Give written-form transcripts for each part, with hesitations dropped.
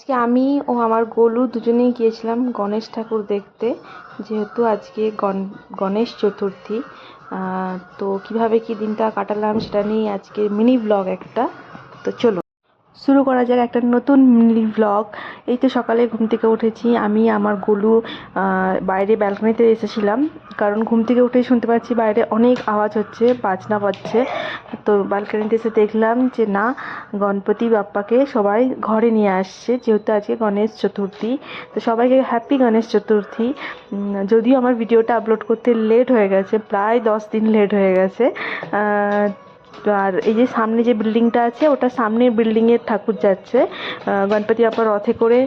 আজকে আমি ও আমার গোলু দুজনেই গিয়েছিলাম গণেশ ঠাকুর দেখতে, যেহেতু আজকে গণেশ চতুর্থী। তো কিভাবে কি দিনটা কাটালাম সেটা নিয়ে আজকে মিনি ব্লগ একটা। তো চলো শুরু করা যাক একটা নতুন মিনি ব্লগ। এই তো সকালে ঘুম থেকে উঠেছি, আমি আমার গোলু বাইরে ব্যালকনিতে এসেছিলাম, কারণ ঘুম থেকে উঠেই শুনতে পাচ্ছি বাইরে অনেক আওয়াজ হচ্ছে, বাজনা বাজছে। তো ব্যালকনিতে এসে দেখলাম যে না, গণপতি বাপ্পাকে সবাই ঘরে নিয়ে আসছে, যেহেতু আজকে গণেশ চতুর্থী। তো সবাইকে হ্যাপি গণেশ চতুর্থী। যদিও আমার ভিডিওটা আপলোড করতে লেট হয়ে গেছে, প্রায় 10 দিন লেট হয়ে গেছে। আর এই যে সামনে যে বিল্ডিংটা আছে, ওটা সামনের বিল্ডিংয়ের ঠাকুর যাচ্ছে, গণপতি বাপ্পা রথে করে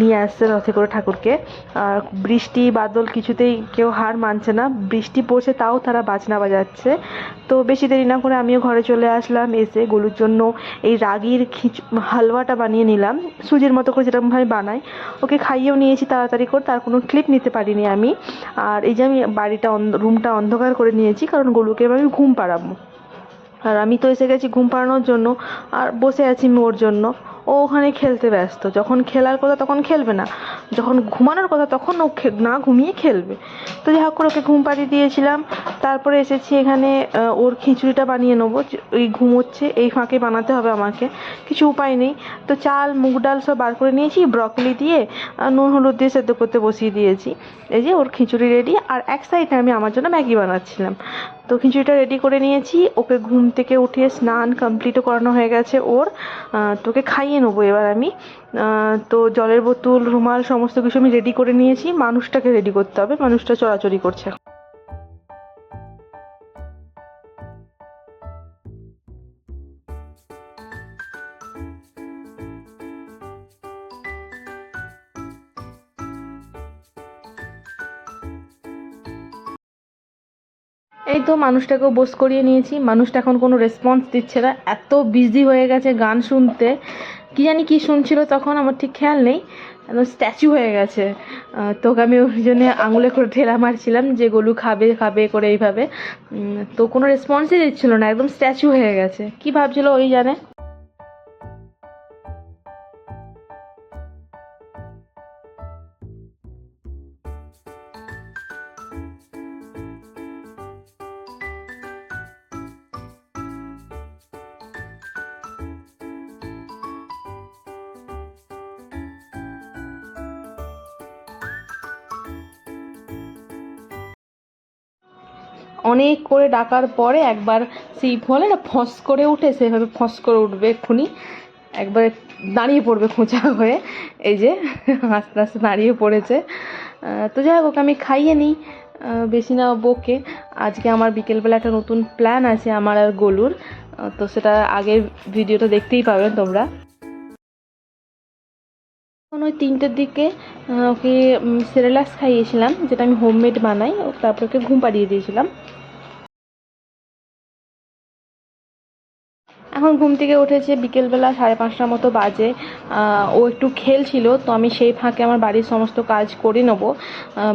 নিয়ে আসছে, রথে করে ঠাকুরকে। আর বৃষ্টি বাদল কিছুতেই কেউ হার মানছে না, বৃষ্টি পড়ছে তাও তারা বাজনা বাজাচ্ছে। তো বেশি দেরি না করে আমিও ঘরে চলে আসলাম। এসে গোলুর জন্য এই রাগির হালুয়াটা বানিয়ে নিলাম, সুজির মতো করে যেরকমভাবে বানাই। ওকে খাইয়েও নিয়েছি তাড়াতাড়ি করে, তার কোনো ক্লিপ নিতে পারিনি আমি। আর এই যে আমি বাড়িটা রুমটা অন্ধকার করে নিয়েছি, কারণ গোলুকে আমি ঘুম পাড়াবো। আর আমি তো এসে গেছি ঘুম পাড়ানোর জন্য, আর বসে আছি আমি ওর জন্য। ও ওখানে খেলতে ব্যস্ত, যখন খেলার কথা তখন খেলবে না, যখন ঘুমানোর কথা তখন ও না ঘুমিয়ে খেলবে। তো যাই হোক করে ওকে ঘুম পাড়িয়ে দিয়েছিলাম। তারপরে এসেছি এখানে ওর খিচুড়িটা বানিয়ে নেবো। ওই ঘুমোচ্ছে, এই ফাঁকে বানাতে হবে আমাকে, কিছু উপায় নেই। তো চাল মুগ ডাল সব বার করে নিয়েছি, ব্রকলি দিয়ে নুন হলুদ দিয়ে সেদ্ধ করতে বসিয়ে দিয়েছি। এই যে ওর খিচুড়ি রেডি, আর এক সাইডে আমি আমার জন্য ম্যাগি বানাচ্ছিলাম। তো খিচুড়িটা রেডি করে নিয়েছি, ওকে ঘুম থেকে উঠিয়ে স্নান কমপ্লিটও করানো হয়ে গেছে ওর। তোকে খাইয়ে নেবো এবার আমি। তো জলের বোতল, রুমাল সমস্ত কিছু আমি রেডি করে নিয়েছি, মানুষটাকে রেডি করতে হবে, মানুষটা চড়াচড়ি করছে। এই তো মানুষটাকেও বোস করিয়ে নিয়েছি, মানুষটা এখন কোনো রেসপন্স দিচ্ছে না, এত বিজি হয়ে গেছে গান শুনতে। কি জানি কি শুনছিল তখন, আমার ঠিক খেয়াল নেই, একদম স্ট্যাচু হয়ে গেছে। তোকে আমি ওই জন্য আঙুলে করে ঠেলা মারছিলাম যে গোলু খাবে খাবে করে এইভাবে। তো কোনো রেসপন্সই দিচ্ছিল না, একদম স্ট্যাচু হয়ে গেছে, কি ভাবছিল ওই জানে। অনেক করে ডাকার পরে একবার সেই বলে না ফস করে উঠে, সেভাবে ফস করে উঠবে এক্ষুনি, একবারে দাঁড়িয়ে পড়বে খোঁচা হয়ে। এই যে আস্তে আস্তে দাঁড়িয়ে পড়েছে। তো যাই হোক, ওকে আমি খাইয়ে নিই, বেশি না বকে। আজকে আমার বিকেলবেলা একটা নতুন প্ল্যান আছে আমার আর গোলুর। তো সেটা আগের ভিডিওটা দেখতেই পাবেন তোমরা। তখন ওই 3টের দিকে ওকে সেরেলাক্স খাইয়েছিলাম, যেটা আমি হোমমেড বানাই, তারপর ওকে ঘুম পাড়িয়ে দিয়েছিলাম। এখন ঘুম থেকে উঠেছে বিকেলবেলা 5:30টার মতো বাজে। ও একটু খেলছিল, তো আমি সেই ফাঁকে আমার বাড়ির সমস্ত কাজ করে নেবো।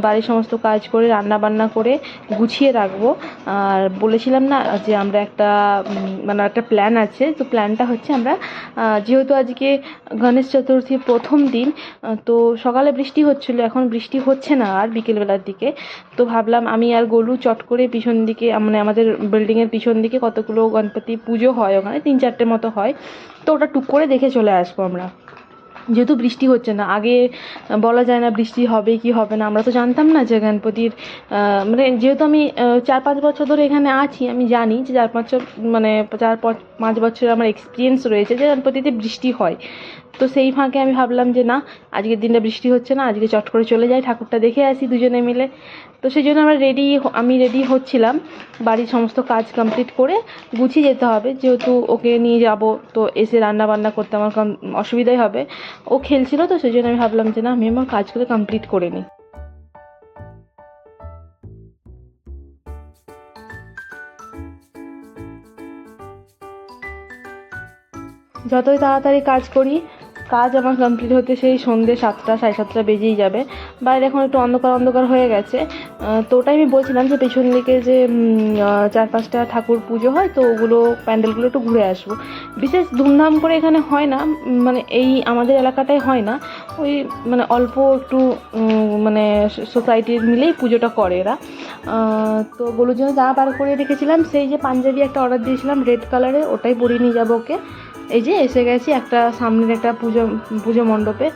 বাড়ির সমস্ত কাজ করে রান্না বান্না করে গুছিয়ে রাখবো। আর বলেছিলাম না যে আমরা একটা মানে একটা প্ল্যান আছে, তো প্ল্যানটা হচ্ছে আমরা যেহেতু আজকে গণেশ চতুর্থীর প্রথম দিন, তো সকালে বৃষ্টি হচ্ছিলো, এখন বৃষ্টি হচ্ছে না আর বিকেলবেলার দিকে। তো ভাবলাম আমি আর গোলু চট করে পিছন দিকে, মানে আমাদের বিল্ডিংয়ের পিছন দিকে কতগুলো গণপতি পুজো হয়, ওখানে 3-4টে মতো হয়, তো ওটা টুক করে দেখে চলে আসবো আমরা। যেহেতু বৃষ্টি হচ্ছে না, আগে বলা যায় না বৃষ্টি হবে কি হবে না, আমরা তো জানতাম না যে গণপতির মানে যেহেতু আমি 4-5 বছর ধরে এখানে আছি, আমি জানি যে 4-5 মানে 4-5 বছর আমার এক্সপিরিয়েন্স রয়েছে যে গণপতিতে বৃষ্টি হয়। তো সেই ফাঁকে আমি ভাবলাম যে না, আজকের দিনটা বৃষ্টি হচ্ছে না, আজকে চট করে চলে যাই, ঠাকুরটা দেখে আসি দুজনে মিলে। তো সেই জন্য আমি রেডি হচ্ছিলাম, বাড়ির সমস্ত কাজ কমপ্লিট করে গুছিয়ে যেতে হবে, যেহেতু ওকে নিয়ে যাব, তো এসে রান্না বান্না করতে আমার অসুবিধাই হবে। ও খেলছিল, তো সেই জন্য আমি ভাবলাম যে না, আমি আমার কাজগুলো কমপ্লিট করে নিই। যতই তাড়াতাড়ি কাজ করি কাজ আমার কমপ্লিট হতে সেই সন্ধ্যে 7টা 7:30 বেজেই যাবে। বাইরে এখন একটু অন্ধকার অন্ধকার হয়ে গেছে। তো ওটাই আমি বলছিলাম যে পেছন দিকে যে 4-5টা ঠাকুর পুজো হয়, তো ওগুলো প্যান্ডেলগুলো একটু ঘুরে আসবো। বিশেষ ধুমধাম করে এখানে হয় না, মানে এই আমাদের এলাকাটায় হয় না, ওই মানে অল্প একটু মানে সোসাইটির মিলেই পুজোটা করে এরা। তো গোলুর জন্য জামা বার করে রেখেছিলাম, সেই যে পাঞ্জাবি একটা অর্ডার দিয়েছিলাম রেড কালারের, ওটাই পরিয়ে নিয়ে যাবো ওকে। এই যে এসে গেছি একটা সামনের একটা পুজো মণ্ডপে।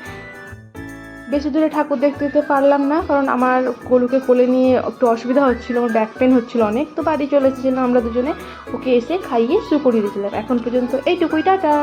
বেশি দূরে ঠাকুর দেখতে যেতে পারলাম না, কারণ আমার গোলুকে কোলে নিয়ে একটু অসুবিধা হচ্ছিলো, আমার ব্যাক পেন হচ্ছিলো অনেক। তো বাড়ি চলে এসেছিলাম আমরা দুজনে, ওকে এসে খাইয়ে শুয়ে পড়িয়ে দিয়েছিলাম। এখন পর্যন্ত এইটুকুই, টাটা।